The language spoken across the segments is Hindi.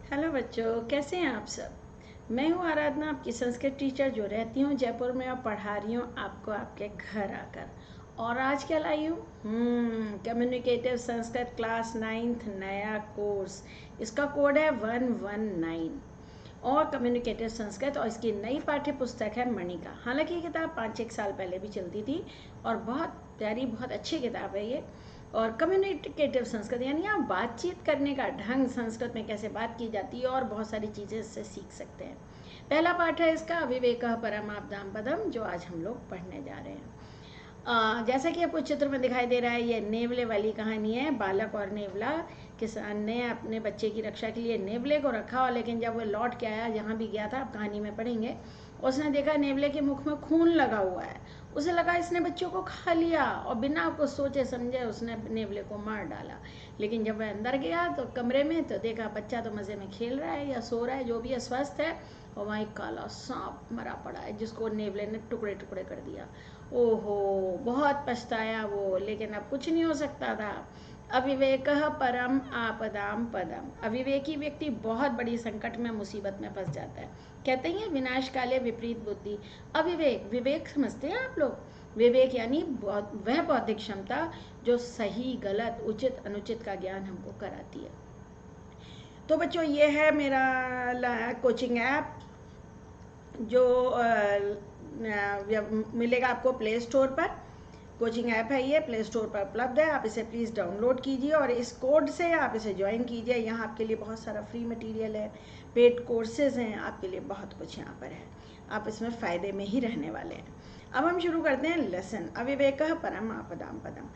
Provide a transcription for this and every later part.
हेलो बच्चों, कैसे हैं आप सब। मैं हूँ आराधना, आपकी संस्कृत टीचर जो रहती हूँ जयपुर में और पढ़ा रही हूँ आपको आपके घर आकर। और आज क्या लाई हूँ? कम्युनिकेटिव संस्कृत क्लास 9th नया कोर्स। इसका कोड है 119 और कम्युनिकेटिव संस्कृत, और इसकी नई पाठ्य पुस्तक है मणिका। हालांकि ये किताब 5-1 साल पहले भी चलती थी और बहुत प्यारी, बहुत अच्छी किताब है ये। और कम्युनिकेटिव संस्कृत यानी आप बातचीत करने का ढंग, संस्कृत में कैसे बात की जाती है, और बहुत सारी चीज़ें इससे सीख सकते हैं। पहला पाठ है इसका अविवेकः परमाप्तां पदम, जो आज हम लोग पढ़ने जा रहे हैं। जैसा कि आपको चित्र में दिखाई दे रहा है, ये नेवले वाली कहानी है। बालक और नेवला, किसान ने अपने बच्चे की रक्षा के लिए नेवले को रखा, और लेकिन जब वो लौट के आया, जहाँ भी गया था आप कहानी में पढ़ेंगे, उसने देखा नेवले के मुख में खून लगा हुआ है। उसे लगा इसने बच्चों को खा लिया, और बिना कुछ सोचे समझे उसने नेवले को मार डाला। लेकिन जब वह अंदर गया तो कमरे में, तो देखा बच्चा तो मज़े में खेल रहा है या सो रहा है, जो भी है, स्वस्थ है, और वहाँ एक काला सांप मरा पड़ा है जिसको नेवले ने टुकड़े टुकड़े कर दिया। ओहो, बहुत पछताया वो, लेकिन अब कुछ नहीं हो सकता था। अविवेकः परम आपदाम पदम। अविवेकी व्यक्ति बहुत बड़ी संकट में, मुसीबत में फंस जाता है। कहते हैं विनाश काले विपरीत बुद्धि। अविवेक, विवेक समझते हैं आप लोग? विवेक यानी वह बौद्धिक क्षमता जो सही गलत, उचित अनुचित का ज्ञान हमको कराती है। तो बच्चों, ये है मेरा कोचिंग ऐप, जो मिलेगा आपको प्ले स्टोर पर। कोचिंग ऐप है ये, प्ले स्टोर पर उपलब्ध है। आप इसे प्लीज़ डाउनलोड कीजिए और इस कोड से आप इसे ज्वाइन कीजिए। यहाँ आपके लिए बहुत सारा फ्री मटेरियल है, पेड कोर्सेज हैं, आपके लिए बहुत कुछ यहाँ पर है। आप इसमें फ़ायदे में ही रहने वाले हैं। अब हम शुरू करते हैं लेसन। अविवेकः परम आपदाम पदम।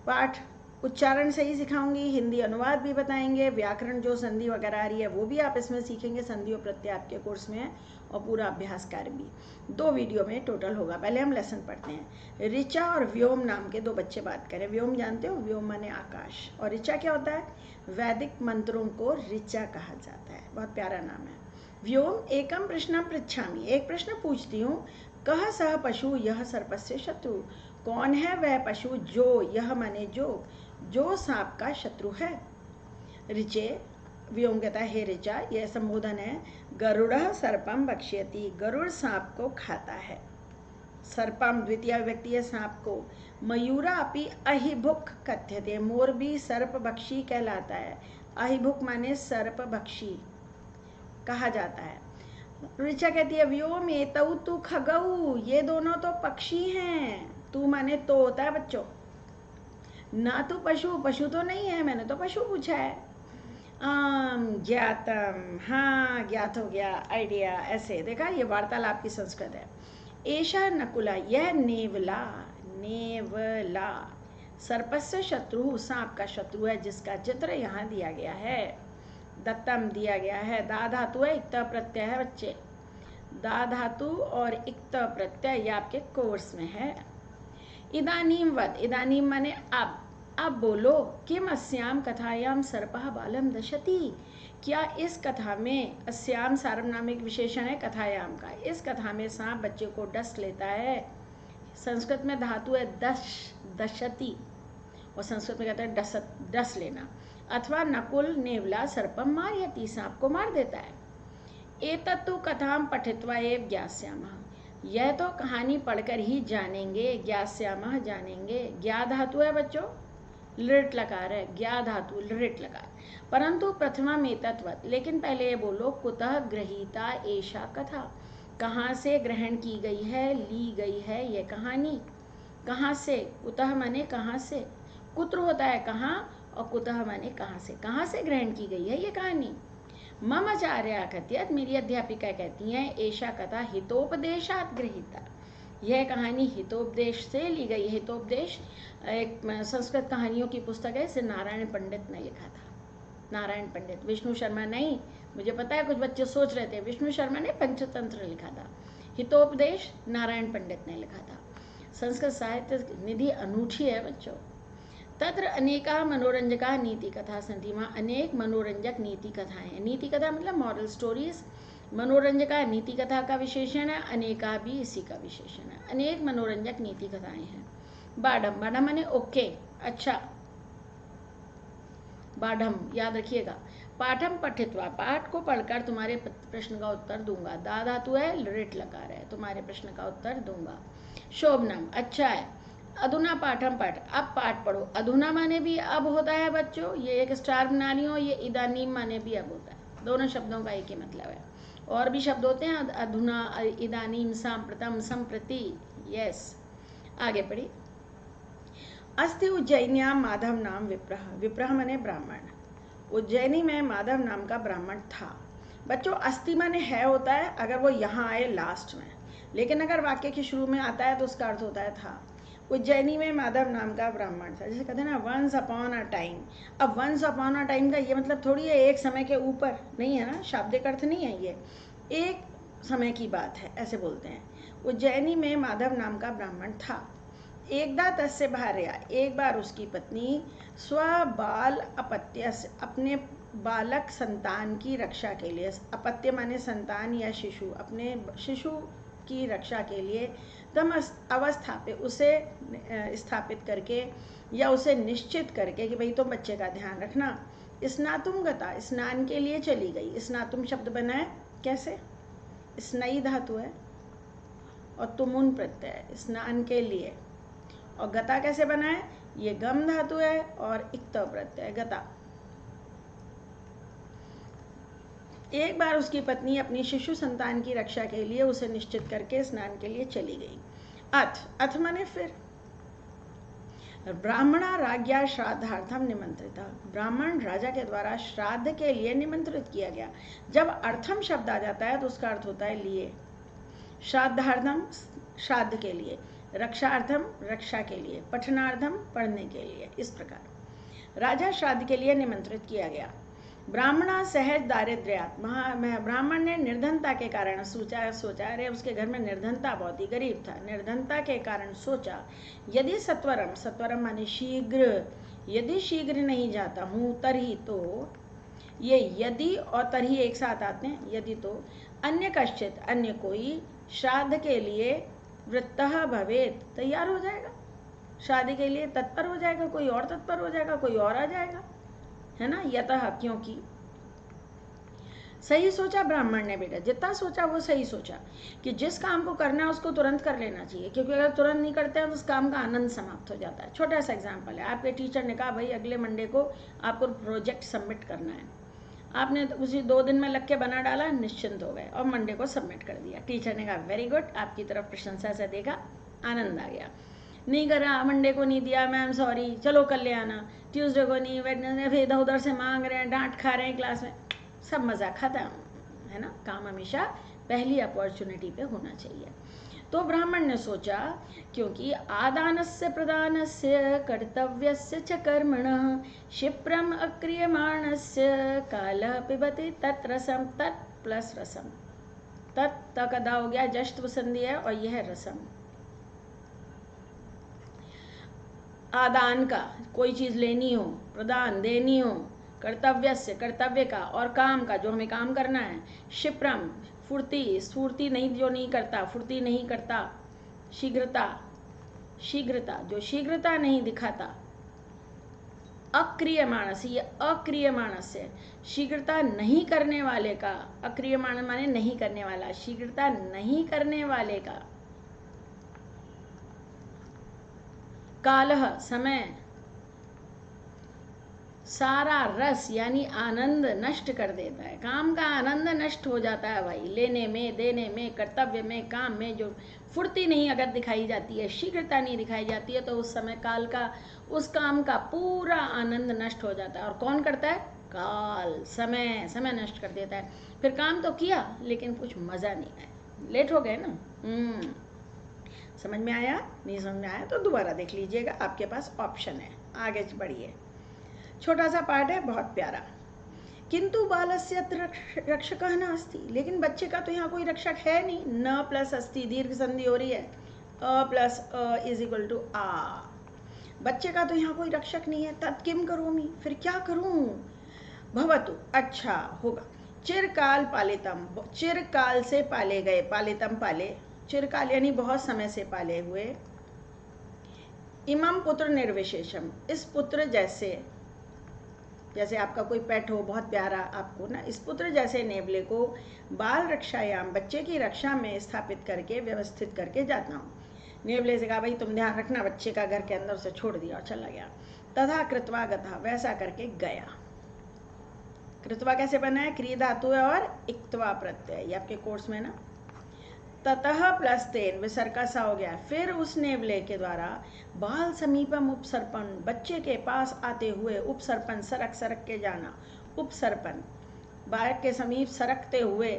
पाठ उच्चारण सही सिखाऊंगी, हिंदी अनुवाद भी बताएंगे, व्याकरण जो संधि वगैरह आ रही है वो भी आप इसमें सीखेंगे। संधि और प्रत्यय आपके कोर्स में है, और पूरा अभ्यास कार्य भी 2 वीडियो में टोटल होगा। पहले हम लेसन पढ़ते हैं। ऋचा और व्योम नाम के 2 बच्चे बात करें। व्योम जानते हो? व्योम माने आकाश, और ऋचा क्या होता है? वैदिक मंत्रों को ऋचा कहा जाता है। बहुत प्यारा नाम है। व्योम एकम प्रश्न पृच्छामि, एक प्रश्न पूछती हूँ। कह सह पशु यह सर्पस्य शत्रु, कौन है वह पशु जो, यह माने जो सांप का शत्रु है। ऋचे, व्योम कहता है हे ऋचा, यह संबोधन है। गरुड़ सर्पम भक्ष्यति, गरुड़ सांप को खाता है। सर्पम द्वितीय व्यक्ति है सांप को। मयूरा अपि अहिभुक कथ्यते, मोर भी सर्पभक्षी कहलाता है। अहिभुक माने सर्पभक्षी कहा जाता है। ऋचा कहती है व्योम एतौ तु खगौ, ये दोनों तो पक्षी हैं। तू माने तो होता है बच्चों, ना तो पशु, पशु तो नहीं है, मैंने तो पशु पूछा है। ज्ञातम, हाँ ज्ञात हो गया, आइडिया। ऐसे देखा, ये वार्तालाप की संस्कृत है। एषा नकुला, यह नेवला, नेवला सर्पस्य शत्रु, सांप का शत्रु है, जिसका चित्र यहाँ दिया गया है, दत्तम दिया गया है। दा धातु है, इक्त प्रत्यय है बच्चे। दा धातु और इक्त प्रत्यय ये आपके कोर्स में है। इदानीम वद, इदानीम माने अब बोलो। किम अस्याम कथायाम सर्पः बालम दशति, क्या इस कथा में, अस्याम सार्वनामिक विशेषण है कथायाम का, इस कथा में सांप बच्चे को डस लेता है। संस्कृत में धातु है दश, दशति, और संस्कृत में कहते हैं डस लेना। अथवा नकुल नेवला सर्पम मारयति, सांप को मार देता है। एतत्तु कथाम पठित्वा एव ज्ञास्यामः, यह तो कहानी पढ़कर ही जानेंगे। ज्ञास्यामः जानेंगे, ज्ञा धातु है बच्चों, लृट लकार है, ज्ञा धातु लृट लकार। परंतु प्रथमा में तत्वत, लेकिन पहले ये बोलो, कुतः गृहीता एषा कथा, कहाँ से ग्रहण की गई है, ली गई है ये कहानी। कहाँ से, कुतः माने कहाँ से, कुत्र होता है कहाँ, और कुतः माने कहाँ से ग्रहण की गई है ये कहानी। मम आचार्या कथयत, मेरी अध्यापिका कहती हैं, एषा कथा हितोपदेशात गृहीता, यह कहानी हितोपदेश से ली गई है। हितोपदेश एक संस्कृत कहानियों की पुस्तक है, इसे नारायण पंडित ने लिखा था। नारायण पंडित, विष्णु शर्मा नहीं। मुझे पता है कुछ बच्चे सोच रहे थे, विष्णु शर्मा ने पंचतंत्र लिखा था, हितोपदेश नारायण पंडित ने लिखा था। संस्कृत साहित्य निधि अनूठी है बच्चों। तत्र अनेका मनोरंजका नीति कथा सन्ति, वहाँ अनेक मनोरंजक नीति कथाएं हैं। नीति कथा मतलब मॉरल स्टोरीज, मनोरंजका नीति कथा का विशेषण है, अनेका भी इसी का विशेषण है। अनेक मनोरंजक नीति कथाएं हैं। बाडम, बाडम माने ओके, अच्छा। बाढ़म याद रखिएगा, पाठम पठित्वा, पाठ को पढ़कर तुम्हारे प्रश्न का उत्तर दूंगा। दा धातु है, लिट लकार है, तुम्हारे प्रश्न का उत्तर दूंगा। शोभनम, अच्छा है। अधुना पाठम पढ़, अब पाठ पढ़ो। अधुना माने भी अब होता है बच्चों, ये एक स्टार बना रही हो, ये इदानीम माने भी अब होता है, दोनों शब्दों का एक ही मतलब है। और भी शब्द होते हैं, अधुना, इदानीम, सांप्रतम, संप्रति। यस, आगे पढ़ी। अस्ति उज्जैन्याम माधव नाम विप्रह, विप्रह माने ब्राह्मण। उज्जैनी में माधव नाम का ब्राह्मण था। बच्चों अस्ति माने है होता है अगर वो यहाँ आए लास्ट में, लेकिन अगर वाक्य के शुरू में आता है तो उसका अर्थ होता है था। उज्जैनी में माधव नाम का ब्राह्मण था। जैसे कहते हैं ना वंस अपॉन अ टाइम। अब वंस अपॉन अ टाइम का ये मतलब थोड़ी है एक समय के ऊपर, नहीं है ना, शाब्दिक अर्थ नहीं है, ये एक समय की बात है, ऐसे बोलते हैं। उज्जैनी में माधव नाम का ब्राह्मण था। एकदा तस्य भार्या, एक बार उसकी पत्नी स्वबाल अपत्य, अपने बालक संतान की रक्षा के लिए, अपत्य माने संतान या शिशु, अपने शिशु की रक्षा के लिए तम अवस्थापित, उसे स्थापित करके या उसे निश्चित करके कि भाई तुम बच्चे का ध्यान रखना। स्नातुम गता, स्नान के लिए चली गई। स्नातुम शब्द बना है कैसे, स्नई धातु है और तुमुन प्रत्यय, स्नान के लिए। और गता कैसे बना है, ये गम धातु है और इक्त प्रत्यय, गता। एक बार उसकी पत्नी अपनी शिशु संतान की रक्षा के लिए उसे निश्चित करके स्नान के लिए चली गई। अथ माने फिर। ब्राह्मणा राज्ञा श्राद्धार्थम निमंत्रिता, ब्राह्मण राजा के द्वारा श्राद्ध के लिए निमंत्रित किया गया। जब अर्थम शब्द आ जाता है तो उसका अर्थ होता है लिए। श्राद्धार्थम श्राद्ध के लिए, रक्षार्थम रक्षा के लिए, पठनार्थम पढ़ने के लिए, इस प्रकार राजा श्राद्ध के लिए निमंत्रित किया गया। ब्राह्मणा सहज दारिद्र्यात्, ब्राह्मण ने निर्धनता के कारण सोचा अरे उसके घर में निर्धनता बहुत ही गरीब था, निर्धनता के कारण सोचा यदि सत्वरम, सत्वरम माने शीघ्र, यदि शीघ्र नहीं जाता हूँ तर्हि तो, ये यदि और तर्हि एक साथ आते हैं, यदि तो अन्य कश्चित, अन्य कोई श्राद्ध के लिए वृत्तः भवेत, तैयार हो जाएगा, शादी के लिए तत्पर हो जाएगा, कोई और तत्पर हो जाएगा, कोई और आ जाएगा, है ना। यतः क्योंकि, सही सोचा ब्राह्मण ने बेटा, जितना सोचा वो सही सोचा कि जिस काम को करना है उसको तुरंत कर लेना चाहिए, क्योंकि अगर तुरंत नहीं करते हैं तो उस काम का आनंद समाप्त हो जाता है। छोटा सा एग्जांपल है, आपके टीचर ने कहा भाई अगले मंडे को आपको प्रोजेक्ट सबमिट करना है, आपने उसी 2 दिन में लग के बना डाला, निश्चिंत हो गए और मंडे को सबमिट कर दिया। टीचर ने कहा वेरी गुड, आपकी तरफ प्रशंसा से देखा, आनंद आ गया। नहीं करा, मंडे को नहीं दिया, मैम सॉरी, चलो कल ले आना, ट्यूसडे को नहीं, वेडनेसडे फिर इधर उधर से मांग रहे हैं, डांट खा रहे हैं क्लास में, सब मजा खत्म, है ना। काम हमेशा पहली अपॉर्चुनिटी पे होना चाहिए। तो ब्राह्मण ने सोचा क्योंकि आदानस्य प्रदानस्य कर्तव्यस्य च कर्मणः क्षिप्रम अक्रियमाणस्य कालः पिबति तत्रसम, तत् प्लस रसम, तत् कदा हो गया, जश्त्व संधि है और यह रसम। आदान का, कोई चीज लेनी हो, प्रदान देनी हो, कर्तव्य से, कर्तव्य का, और काम का, जो हमें काम करना है, क्षिप्रम फुर्ती, स्फूर्ति नहीं, जो नहीं करता, फुर्ती नहीं करता, शीघ्रता, शीघ्रता जो शीघ्रता नहीं दिखाता, अक्रिय मानस, ये अक्रिय मानस है, शीघ्रता नहीं करने वाले का, अक्रिय मानस माने नहीं करने वाला, शीघ्रता नहीं करने वाले का, कालह समय, सारा रस यानी आनंद नष्ट कर देता है, काम का आनंद नष्ट हो जाता है भाई, लेने में, देने में, कर्तव्य में, काम में जो फुर्ती नहीं अगर दिखाई जाती है, शीघ्रता नहीं दिखाई जाती है, तो उस समय काल का, उस काम का पूरा आनंद नष्ट हो जाता है। और कौन करता है, काल, समय, समय नष्ट कर देता है। फिर काम तो किया लेकिन कुछ मजा नहीं आया, लेट हो गए ना। समझ में आया, नहीं समझ में आया तो दोबारा देख लीजिएगा, आपके पास ऑप्शन है, आगे बढ़िए। छोटा सा पार्ट है, बहुत प्यारा। किंतु बालस्य रक्षकः नास्ति, लेकिन बच्चे का तो यहाँ कोई रक्षक है नहीं। न प्लस अस्ति, दीर्घ संधि हो रही है, अ प्लस अ इज इक्वल टू आ, बच्चे का तो यहाँ कोई रक्षक नहीं है। तत् किम करोमि, फिर क्या करूं। भवतु, अच्छा होगा। चिरकाल पालितम, चिरकाल से पाले गए, पालितम पाले, चिरकाल यानी बहुत समय से पाले हुए। इमम पुत्र निर्विशेषम, इस पुत्र जैसे, जैसे आपका कोई पेट हो बहुत प्यारा आपको ना, इस पुत्र जैसे नेवले को बाल रक्षायाम बच्चे की रक्षा में स्थापित करके व्यवस्थित करके जाता हूँ। नेवले से कहा भाई तुम ध्यान रखना, बच्चे का घर के अंदर से छोड़ दिया और चला गया। तथा कृत्वा गथा, वैसा करके गया। कृत्वा कैसे बना है? क्रिया धातु है और इक्तवा प्रत्यय, ये आपके कोर्स में ना। ततः प्लस तेन, विसर्ग का सा हो गया। फिर उस नेवले के द्वारा बाल समीपम उपसर्पण, बच्चे के पास आते हुए उपसर्पण, सरक सरक के जाना, उपसर्पण, बाल के समीप सरकते हुए।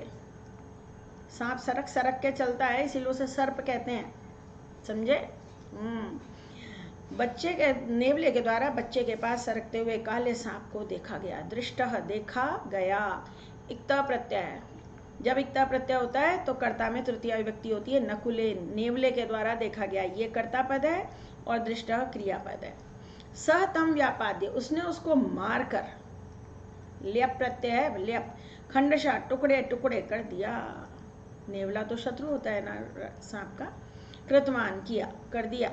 सांप सरक सरक के चलता है, इसीलिए उसे सर्प कहते हैं, समझे? बच्चे के नेवले के द्वारा बच्चे के पास सरकते हुए काले सांप को देखा गया। दृष्टः, देखा गया। इक्ता प्रत्यय, जब इक्ता प्रत्यय होता है तो कर्ता में तृतीया विभक्ति होती है। नकुले, नेवले के द्वारा देखा गया, ये कर्ता पद है और दृष्टः क्रियापद है। सह तम व्यापाद्य, उसने उसको मारकर, ल्यप प्रत्यय है, ल्यप, खंडशः, टुकड़े टुकड़े कर दिया। नेवला तो शत्रु होता है ना सांप का। कृतवान, किया, कर दिया।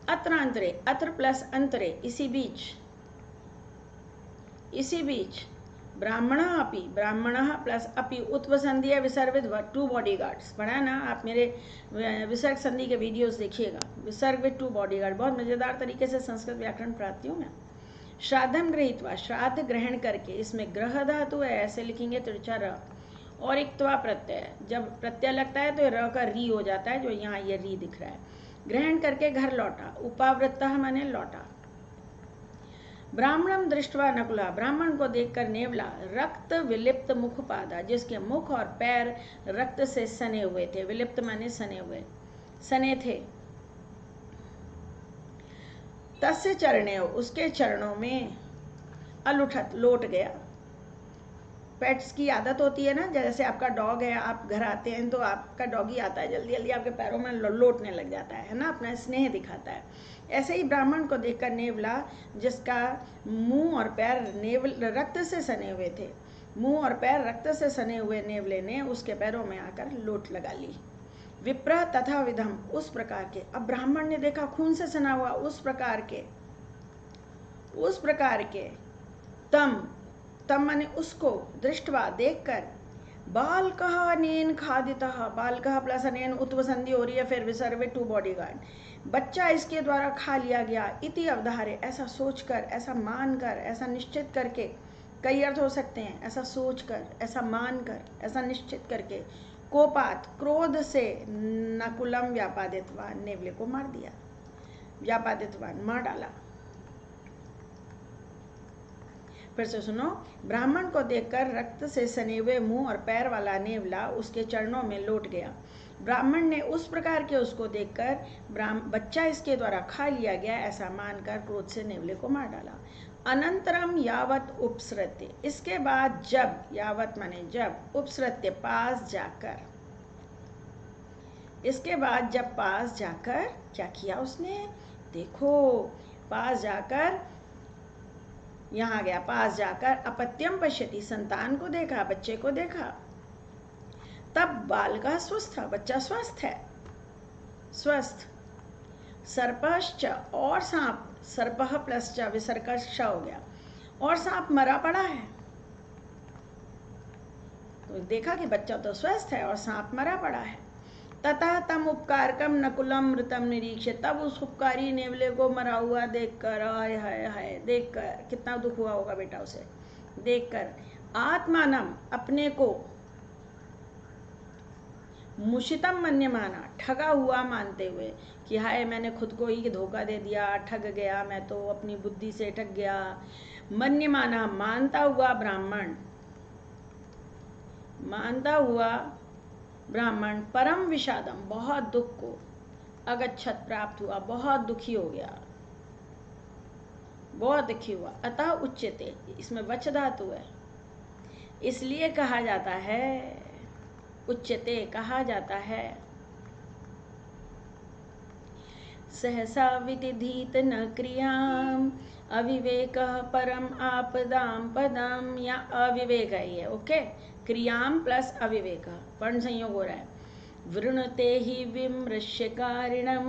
अत्रांतरे, अत्र प्लस अंतरे, इसी बीच ब्राह्मण अपि, ब्राह्मण प्लस अपि, उत्व संधि है विसर्ग विद 2 बॉडीगार्ड्स। पढ़ा है ना आप मेरे विसर्ग संधि के वीडियोस देखिएगा। विसर्ग विद 2 बॉडीगार्ड, बहुत मजेदार तरीके से संस्कृत व्याकरण पढ़ाती हूँ मैं। श्राद्धम गृहीत्वा, श्राद्ध ग्रहण करके, इसमें ग्रह धातु है, ऐसे लिखेंगे तिरछा र, और इक्तवा प्रत्यय, जब प्रत्यय लगता है तो र का री हो जाता है, जो यहाँ ये री दिख रहा है। ग्रहण करके घर लौटा, उपावृत्तः माने लौटा। ब्राह्मणम दृष्टवा नकुला, ब्राह्मण को देखकर नेवला रक्त विलिप्त मुख पादा, जिसके मुख और पैर रक्त से सने हुए थे। विलिप्त माने सने हुए, सने थे। तस्य चरणे, उसके चरणों में, अलुठत, लौट गया। पेट्स की आदत होती है ना, जैसे आपका डॉग है, आप घर आते हैं तो आपका डॉगी आता है जल्दी जल्दी आपके पैरों में लौटने लग जाता है ना, अपना स्नेह दिखाता है। ऐसे ही ब्राह्मण को देखकर नेवला, जिसका मुंह और पैर रक्त से सने हुए थे, मुंह और पैर रक्त से सने हुए नेवले ने उसके पैरों में आकर लोट लगा ली। विप्र तथा विधम, उस प्रकार के। अब ब्राह्मण ने देखा खून से सना हुआ, उस प्रकार के। तम माने उसको, दृष्टवा, देखकर, बाल कहा नेन खादितः, बाल कहा प्लस अनेन उत्व संधि हो रही है, फिर विसर्ग 2 बॉडीगार्ड, बच्चा इसके द्वारा खा लिया गया। इति अवधारे, ऐसा सोचकर, ऐसा मानकर, ऐसा निश्चित करके, कई अर्थ हो सकते हैं, ऐसा सोचकर, ऐसा मानकर, ऐसा निश्चित करके। कोपात, क्रोध से, नकुलम व्यापादितवान, नेवले को मार दिया। व्यापादितवान, मार डाला। फिर से सुनो। ब्राह्मण को देखकर रक्त से सने हुए मुंह और पैर वाला नेवला उसके चरणों में लौट गया। ब्राह्मण ने उस प्रकार के उसको देखकर बच्चा इसके द्वारा खा लिया गया ऐसा मानकर क्रोध से नेवले को मार डाला। अनंतरम यावत उपसृत्य, इसके बाद जब, यावत माने जब, उपसृत्य पास जाकर, इसके बाद जब पास जाकर क्या किया उसने, देखो पास जाकर, यहाँ गया, पास जाकर अपत्यम पश्यति, संतान को देखा, बच्चे को देखा। तब बाल का स्वस्थ था, बच्चा स्वस्थ है, स्वस्थ। सर्पश्च, और सांप, सर्पः प्लस च विसर्ग श हो गया, और सांप मरा पड़ा है। तो देखा कि बच्चा तो स्वस्थ है और सांप मरा पड़ा है। तथा तम उपकारकम नकुलम मृतम निरीक्ष्य, तब उस उपकारी नेवले को मरा हुआ देखकर, हाय हाय हाय, देखकर कितना दुख हुआ होगा बेटा उसे देखकर। आत्मानम, अपने को, मुशितम मन्यमाना, ठगा हुआ मानते हुए कि हाय मैंने खुद को ही धोखा दे दिया, ठग गया, मैं तो अपनी बुद्धि से ठग गया। मन्यमाना, मानता हुआ ब्राह्मण, मानता हुआ ब्राह्मण, परम विषादम, बहुत दुख को, अगच्छत, प्राप्त हुआ, बहुत दुखी हो गया, बहुत दुखी हुआ। अतः उच्यते, इसमें वच धातु है, इसलिए कहा जाता है, उच्यते कहा जाता है। सहसा विदिधीत न क्रियाम अविवेक परम आपदाम पदम, या अविवेक है ये, ओके। क्रियाम प्लस अविवेक, वर्ण संयोग हो रहा है। वृणते ही विमृश्यकारिणम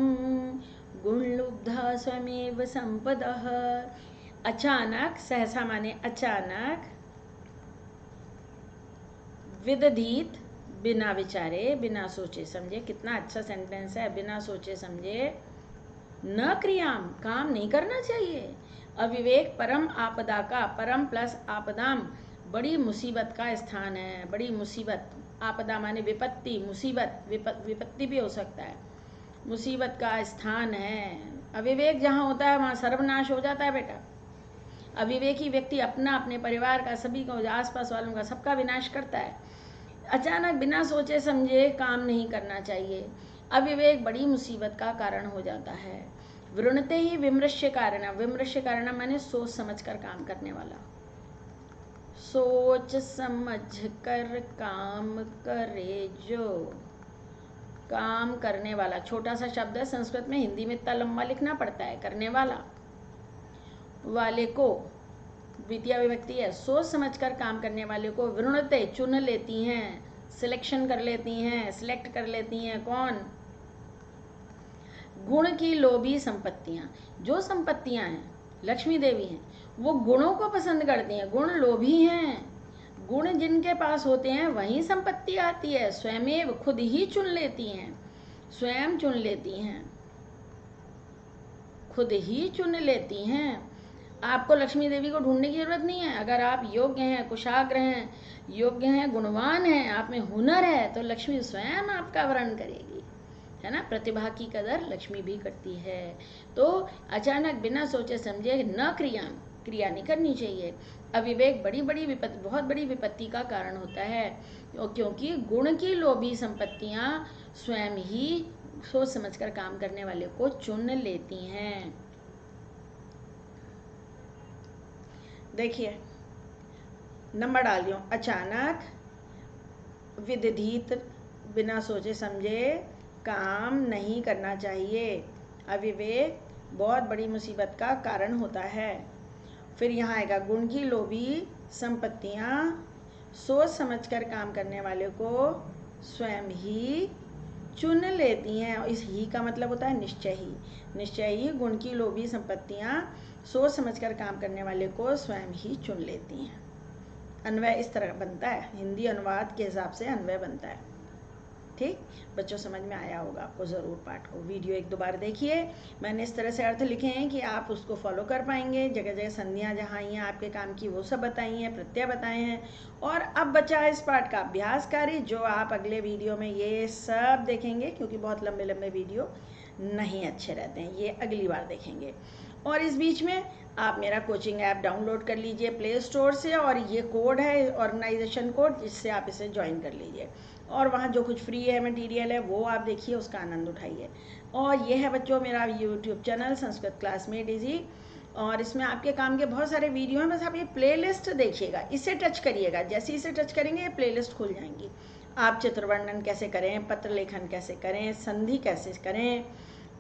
गुणलुब्धा स्वमेव संपदः, अचानक, सहसा माने अचानक, विदधीत बिना विचारे, बिना सोचे समझे। कितना अच्छा सेंटेंस है, बिना सोचे समझे। न क्रियाम, काम नहीं करना चाहिए। अविवेक परम आपदा का, परम प्लस आपदाम, बड़ी मुसीबत का स्थान है। बड़ी मुसीबत, आपदा माने विपत्ति, मुसीबत, विपत्ति भी हो सकता है, मुसीबत का स्थान है। अविवेक जहाँ होता है वहाँ सर्वनाश हो जाता है बेटा। अविवेकी व्यक्ति अपना, अपने परिवार का, सभी को, आसपास वालों का, सबका विनाश करता है। अचानक बिना सोचे समझे काम नहीं करना चाहिए। अविवेक बड़ी मुसीबत का कारण हो जाता है। वृणते ही विमृश्य कारण, विमृश्य कारण माने सोच समझ कर काम करने वाला, सोच समझ कर काम करे जो, काम करने वाला छोटा सा शब्द है संस्कृत में, हिंदी में इतना लंबा लिखना पड़ता है। करने वाला, वाले को द्वितीय विभक्ति है। सोच समझकर काम करने वाले को वृणते, चुन लेती हैं, सिलेक्शन कर लेती हैं, सिलेक्ट कर लेती हैं। कौन? गुण की लोभी संपत्तियां, जो संपत्तियां हैं, लक्ष्मी देवी हैं, वो गुणों को पसंद करती हैं। गुण लोभी हैं। गुण जिनके पास होते हैं वही संपत्ति आती है। स्वयमेव, खुद ही चुन लेती हैं, स्वयं चुन लेती हैं, खुद ही चुन लेती हैं। आपको लक्ष्मी देवी को ढूंढने की जरूरत नहीं है। अगर आप योग्य हैं, कुशाग्र हैं, योग्य हैं, गुणवान हैं, आप में हुनर है, तो लक्ष्मी स्वयं आपका वरण करेगी, है ना। प्रतिभा की कदर लक्ष्मी भी करती है। तो अचानक बिना सोचे समझे न क्रिया नहीं करनी चाहिए। अविवेक बड़ी बड़ी विपत्ति, बहुत बड़ी विपत्ति का कारण होता है, क्योंकि गुण की लोभी संपत्तियां स्वयं ही सोच समझकर काम करने वाले को चुन लेती हैं। देखिए नंबर डाल दियो। अचानक, विदधीत, बिना सोचे समझे काम नहीं करना चाहिए। अविवेक बहुत बड़ी मुसीबत का कारण होता है। फिर यहाँ आएगा गुण की लोभी संपत्तियाँ सोच समझकर काम करने वाले को स्वयं ही चुन लेती हैं। इस ही का मतलब होता है निश्चय ही। निश्चय ही गुण की लोभी संपत्तियाँ सोच समझकर काम करने वाले को स्वयं ही चुन लेती हैं। अन्वय इस तरह बनता है, हिंदी अनुवाद के हिसाब से अन्वय बनता है। ठीक, बच्चों समझ में आया होगा आपको ज़रूर पाठ को। वीडियो एक दो बार देखिए, मैंने इस तरह से अर्थ लिखे हैं कि आप उसको फॉलो कर पाएंगे। जगह जगह संधियाँ जहाँ आई हैं आपके काम की वो सब बताई हैं, प्रत्यय बताए हैं। और अब बचा इस पाठ का अभ्यास कार्य, जो आप अगले वीडियो में ये सब देखेंगे, क्योंकि बहुत लंबे लंबे वीडियो नहीं अच्छे रहते हैं, ये अगली बार देखेंगे। और इस बीच में आप मेरा कोचिंग ऐप डाउनलोड कर लीजिए प्ले स्टोर से, और ये कोड है ऑर्गेनाइजेशन कोड, जिससे आप इसे ज्वाइन कर लीजिए। और वहाँ जो कुछ फ्री है मटेरियल है वो आप देखिए, उसका आनंद उठाइए। और ये है बच्चों मेरा YouTube channel Sanskrit classmate easy, और इसमें आपके काम के बहुत सारे वीडियो हैं। बस आप ये प्लेलिस्ट देखिएगा, इसे टच करिएगा, जैसे इसे टच करेंगे ये प्लेलिस्ट खुल जाएंगी। आप चित्र वर्णन कैसे करें, पत्र लेखन कैसे करें, संधि कैसे करें,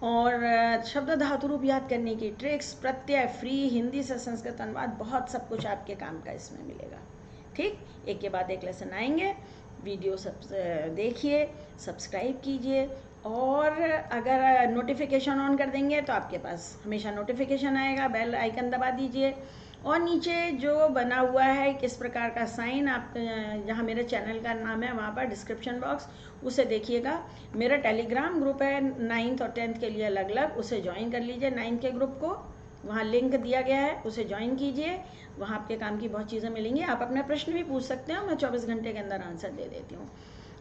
और शब्द धातु रूप याद करने की ट्रिक्स, प्रत्यय फ्री, हिंदी से संस्कृत अनुवाद, बहुत सब कुछ आपके काम का इसमें मिलेगा। ठीक, एक के बाद एक लेसन आएंगे। वीडियो सब देखिए, सब्सक्राइब कीजिए, और अगर नोटिफिकेशन ऑन कर देंगे तो आपके पास हमेशा नोटिफिकेशन आएगा। बेल आइकन दबा दीजिए, और नीचे जो बना हुआ है किस प्रकार का साइन, आप जहाँ मेरे चैनल का नाम है वहाँ पर डिस्क्रिप्शन बॉक्स, उसे देखिएगा। मेरा टेलीग्राम ग्रुप है 9th और 10th के लिए अलग अलग, उसे ज्वाइन कर लीजिए। 9th के ग्रुप को वहाँ लिंक दिया गया है, उसे ज्वाइन कीजिए। वहाँ आपके काम की बहुत चीज़ें मिलेंगी। आप अपना प्रश्न भी पूछ सकते हो, मैं 24 घंटे के अंदर आंसर दे देती हूँ।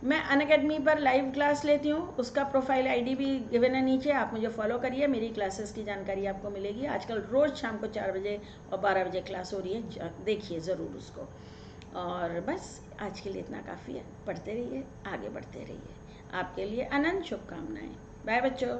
मैं अनअकैडमी पर लाइव क्लास लेती हूँ, उसका प्रोफाइल आईडी भी गिवन है नीचे, आप मुझे फॉलो करिए, मेरी क्लासेस की जानकारी आपको मिलेगी। आजकल रोज़ शाम को 4 बजे और 12 बजे क्लास हो रही है, देखिए ज़रूर उसको। और बस आज के लिए इतना काफ़ी है। पढ़ते रहिए, आगे बढ़ते रहिए। आपके लिए अनंत शुभकामनाएँ। बाय बच्चों।